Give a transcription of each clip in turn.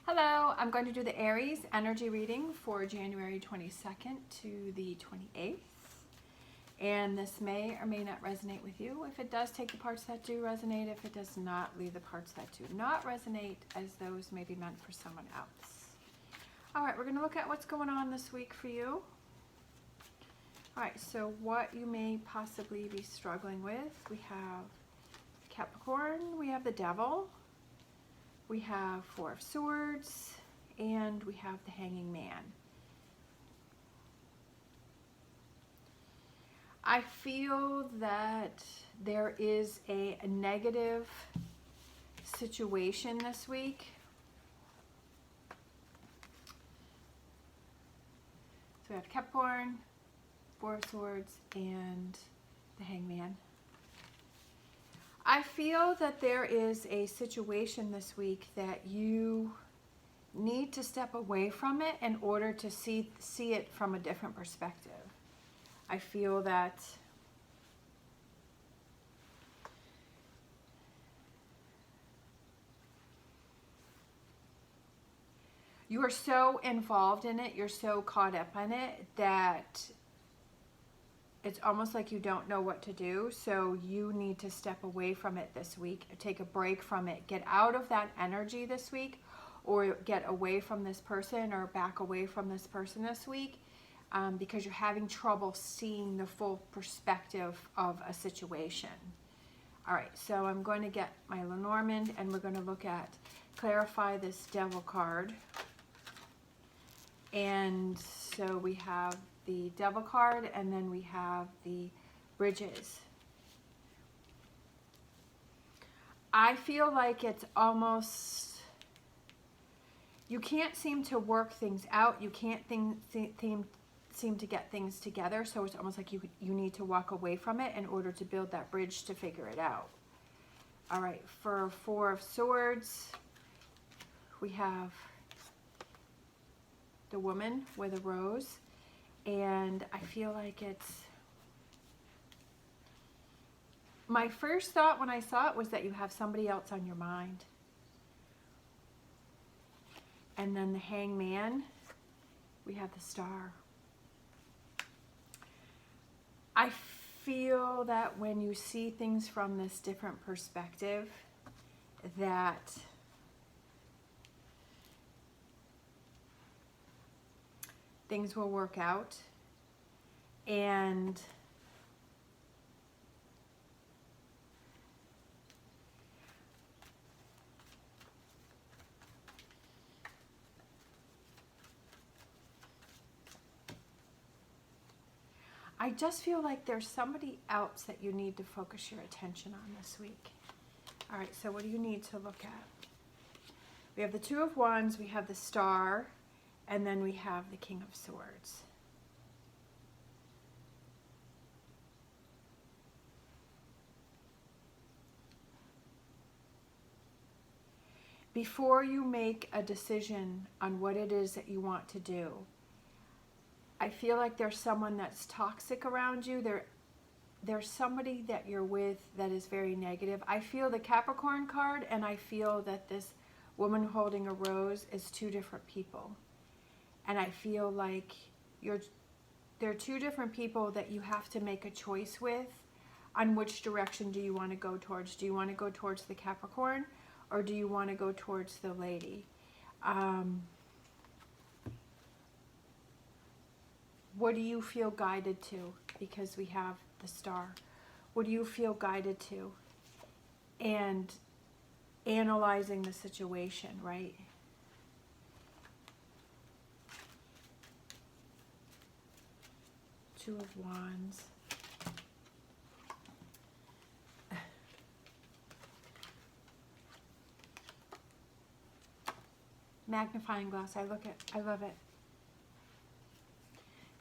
Hello, I'm going to do the Aries energy reading for January 22nd to the 28th. And this may or may not resonate with you. If it does, take the parts that do resonate. If it does not, leave the parts that do not resonate, as those may be meant for someone else. All right, we're going to look at what's going on this week for you. All right, so what you may possibly be struggling with. We have Capricorn, we have the Devil, we have Four of Swords, and we have the Hanging Man. I feel that there is a negative situation this week. So we have Capricorn, Four of Swords, and the Hangman. I feel that there is a situation this week that you need to step away from it in order to see it from a different perspective. I feel that you are so involved in it, you're so caught up in it that it's almost like you don't know what to do. So you need to step away from it this week, take a break from it, get out of that energy this week, or get away from this person or back away from this person this week. Because you're having trouble seeing the full perspective of a situation. All right, so I'm going to get my Lenormand and we're going to look at clarify this Devil card. And so we have the Devil card and then we have the Bridges. I feel like it's almost, you can't seem to work things out. You can't seem to get things together, so it's almost like you need to walk away from it in order to build that bridge to figure it out. All right, for Four of Swords, we have the Woman with a rose, and I feel like it's, my first thought when I saw it was that you have somebody else on your mind. And then the Hangman, we have the Star. I feel that when you see things from this different perspective, that things will work out. And I just feel like there's somebody else that you need to focus your attention on this week. All right, so what do you need to look at? We have the Two of Wands, we have the Star, and then we have the King of Swords. Before you make a decision on what it is that you want to do, I feel like there's someone that's toxic around you. There's somebody that you're with that is very negative. I feel the Capricorn card, and I feel that this woman holding a rose is two different people. And I feel like there are two different people that you have to make a choice with on which direction do you want to go towards. Do you want to go towards the Capricorn, or do you want to go towards the lady? What do you feel guided to? Because we have the Star. What do you feel guided to? And analyzing the situation, right? Two of Wands. Magnifying glass. I love it.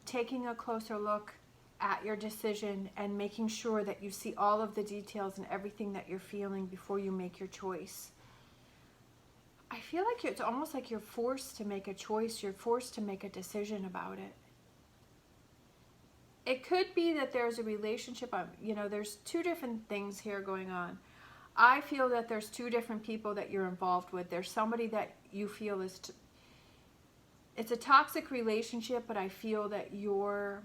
Taking a closer look at your decision and making sure that you see all of the details and everything that you're feeling before you make your choice. I feel like it's almost like you're forced to make a choice. You're forced to make a decision about it. It could be that there's a relationship, there's two different things here going on. I feel that there's two different people that you're involved with. There's somebody that you feel is, it's a toxic relationship, but I feel that you're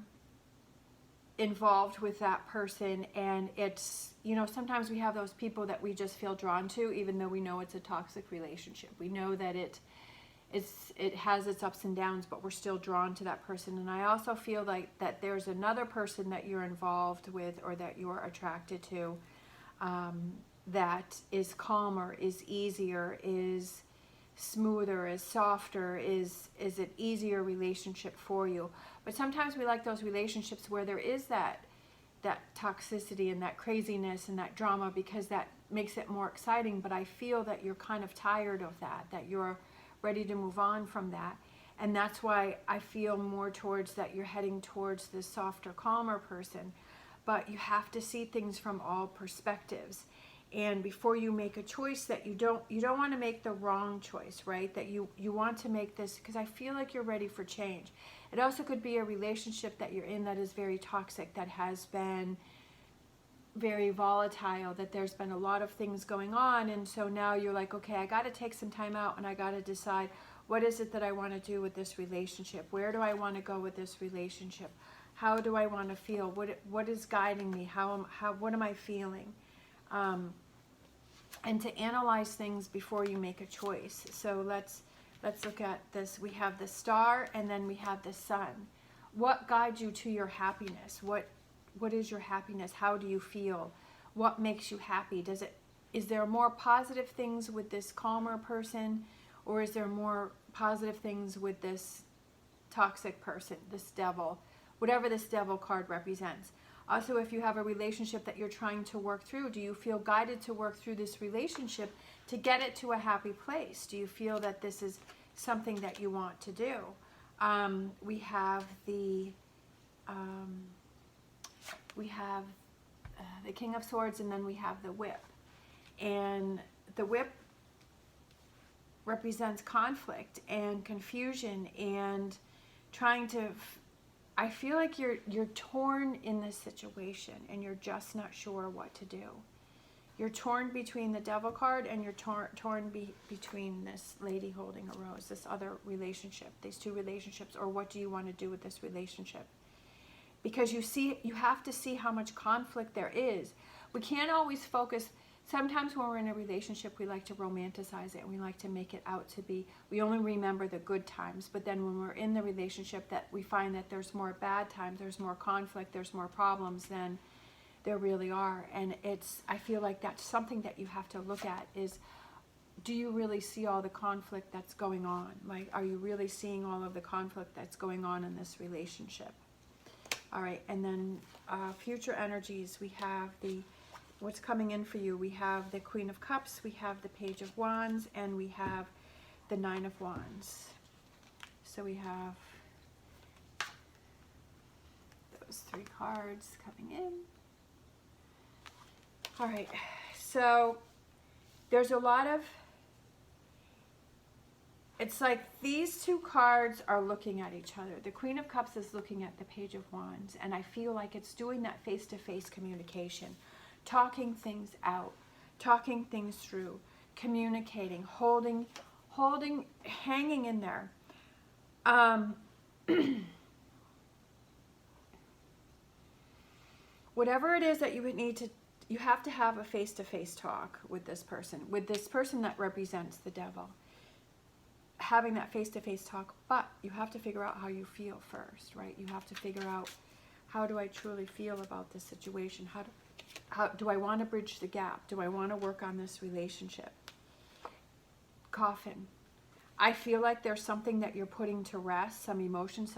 involved with that person, and it's, you know, sometimes we have those people that we just feel drawn to, even though we know it's a toxic relationship. We know that it has its ups and downs, but we're still drawn to that person. And I also feel like that there's another person that you're involved with or that you're attracted to, that is calmer, is easier, is smoother, is softer, is an easier relationship for you. But sometimes we like those relationships where there is that toxicity and that craziness and that drama, because that makes it more exciting. But I feel that you're kind of tired of that you're ready to move on from that. And that's why I feel more towards that you're heading towards this softer, calmer person. But you have to see things from all perspectives. And before you make a choice, that you don't want to make the wrong choice, right? That you want to make this, because I feel like you're ready for change. It also could be a relationship that you're in that is very toxic, that has been very volatile, that there's been a lot of things going on. And so now you're like, okay, I got to take some time out and I got to decide, what is it that I want to do with this relationship? Where do I want to go with this relationship? How do I want to feel? What is guiding me? What am I feeling? And to analyze things before you make a choice. So let's look at this. We have the star, and then we have the sun. What guides you to your happiness? What is your happiness? How do you feel? What makes you happy? Is there more positive things with this calmer person, or is there more positive things with this toxic person, this devil, whatever this devil card represents? Also, if you have a relationship that you're trying to work through, do you feel guided to work through this relationship to get it to a happy place? Do you feel that this is something that you want to do? We have the King of Swords, and then we have the Whip. And the Whip represents conflict and confusion and trying to... I feel like you're torn in this situation, and you're just not sure what to do. You're torn between the Devil card, and you're torn between this lady holding a rose, this other relationship, these two relationships, or what do you want to do with this relationship? Because you have to see how much conflict there is. We can't always focus. Sometimes when we're in a relationship, we like to romanticize it, and we like to make it out to be, we only remember the good times. But then when we're in the relationship, that we find that there's more bad times, there's more conflict, there's more problems than there really are. And I feel like that's something that you have to look at is, do you really see all the conflict that's going on? Like, are you really seeing all of the conflict that's going on in this relationship? All right, and then future energies, we have what's coming in for you. We have the Queen of Cups, we have the Page of Wands, and we have the Nine of Wands. So we have those three cards coming in. All right, so there's a lot of, it's like these two cards are looking at each other. The Queen of Cups is looking at the Page of Wands, and I feel like it's doing that face-to-face communication. Talking things out, talking things through, communicating, holding, hanging in there. Whatever it is that you would need to, you have to have a face-to-face talk with this person that represents the devil. Having that face-to-face talk, but you have to figure out how you feel first, right? You have to figure out, how do I truly feel about this situation? How do I want to bridge the gap? Do I want to work on this relationship? Coffin. I feel like there's something that you're putting to rest, some emotions,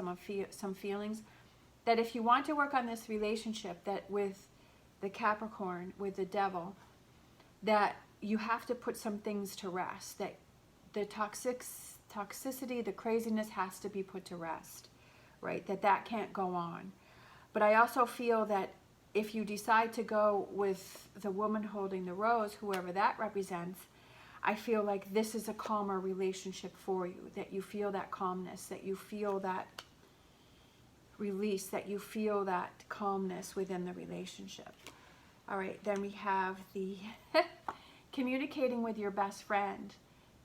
some feelings, that if you want to work on this relationship, that with the Capricorn, with the devil, that you have to put some things to rest, that the toxicity, the craziness has to be put to rest, right? That can't go on. But I also feel that if you decide to go with the woman holding the rose, whoever that represents, I feel like this is a calmer relationship for you, that you feel that calmness, that you feel that release, that you feel that calmness within the relationship. All right, then we have the communicating with your best friend.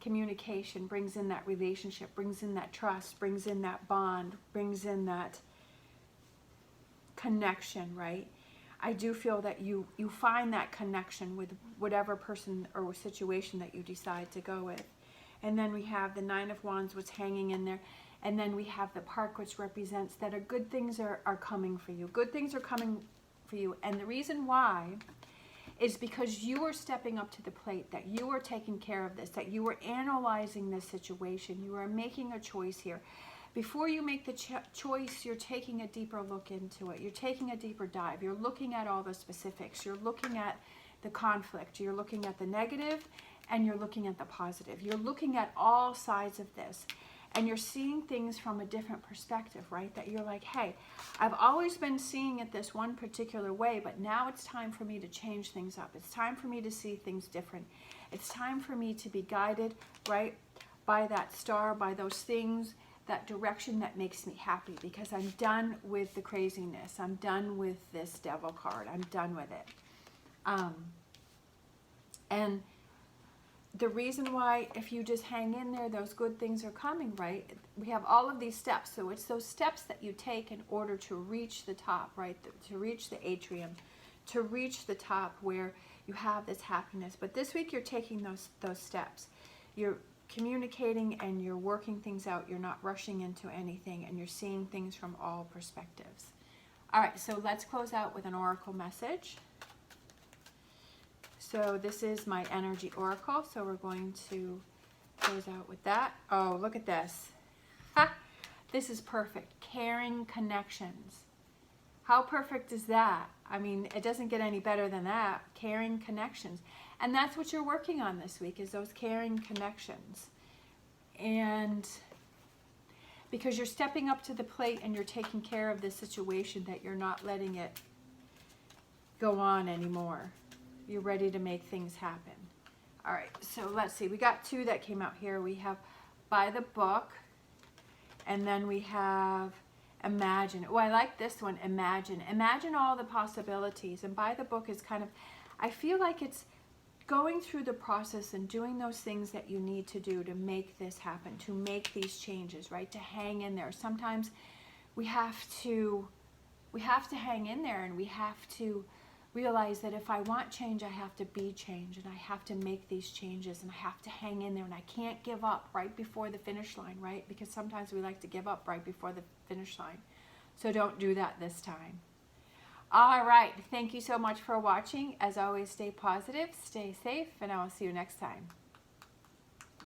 communication, brings in that relationship, brings in that trust, brings in that bond, brings in that connection, right? I do feel that you find that connection with whatever person or situation that you decide to go with. And then we have the Nine of Wands, what's hanging in there. And then we have the Park, which represents that good things are coming for you. Good things are coming for you. And the reason why is because you are stepping up to the plate, that you are taking care of this, that you are analyzing this situation. You are making a choice here. Before you make the choice, you're taking a deeper look into it. You're taking a deeper dive. You're looking at all the specifics. You're looking at the conflict. You're looking at the negative, and you're looking at the positive. You're looking at all sides of this, and you're seeing things from a different perspective, right? That you're like, hey, I've always been seeing it this one particular way, but now it's time for me to change things up. It's time for me to see things different. It's time for me to be guided, right, by that star, by those things, that direction that makes me happy, because I'm done with the craziness. I'm done with this devil card. I'm done with it. And the reason why, if you just hang in there, those good things are coming, right? We have all of these steps. So it's those steps that you take in order to reach the top, right? To reach the atrium, to reach the top where you have this happiness. But this week you're taking those steps. You're communicating and you're working things out. You're not rushing into anything, and you're seeing things from all perspectives. All right, so let's close out with an oracle message. So this is my energy oracle, so we're going to close out with that. Oh, look at this. Ha! This is perfect. Caring connections. How perfect is that? I mean, it doesn't get any better than that. Caring connections. And that's what you're working on this week, is those caring connections. And because you're stepping up to the plate and you're taking care of this situation, that you're not letting it go on anymore. You're ready to make things happen. All right, so let's see. We got two that came out here. We have By the Book, and then we have Imagine. Oh, I like this one, Imagine. Imagine all the possibilities. And By the Book is kind of, I feel like it's going through the process and doing those things that you need to do to make this happen, to make these changes, right? To hang in there. Sometimes we have to hang in there, and we have to realize that if I want change, I have to be change, and I have to make these changes, and I have to hang in there, and I can't give up right before the finish line, right? Because sometimes we like to give up right before the finish line. So don't do that this time. All right, thank you so much for watching. As always, stay positive, stay safe, and I will see you next time.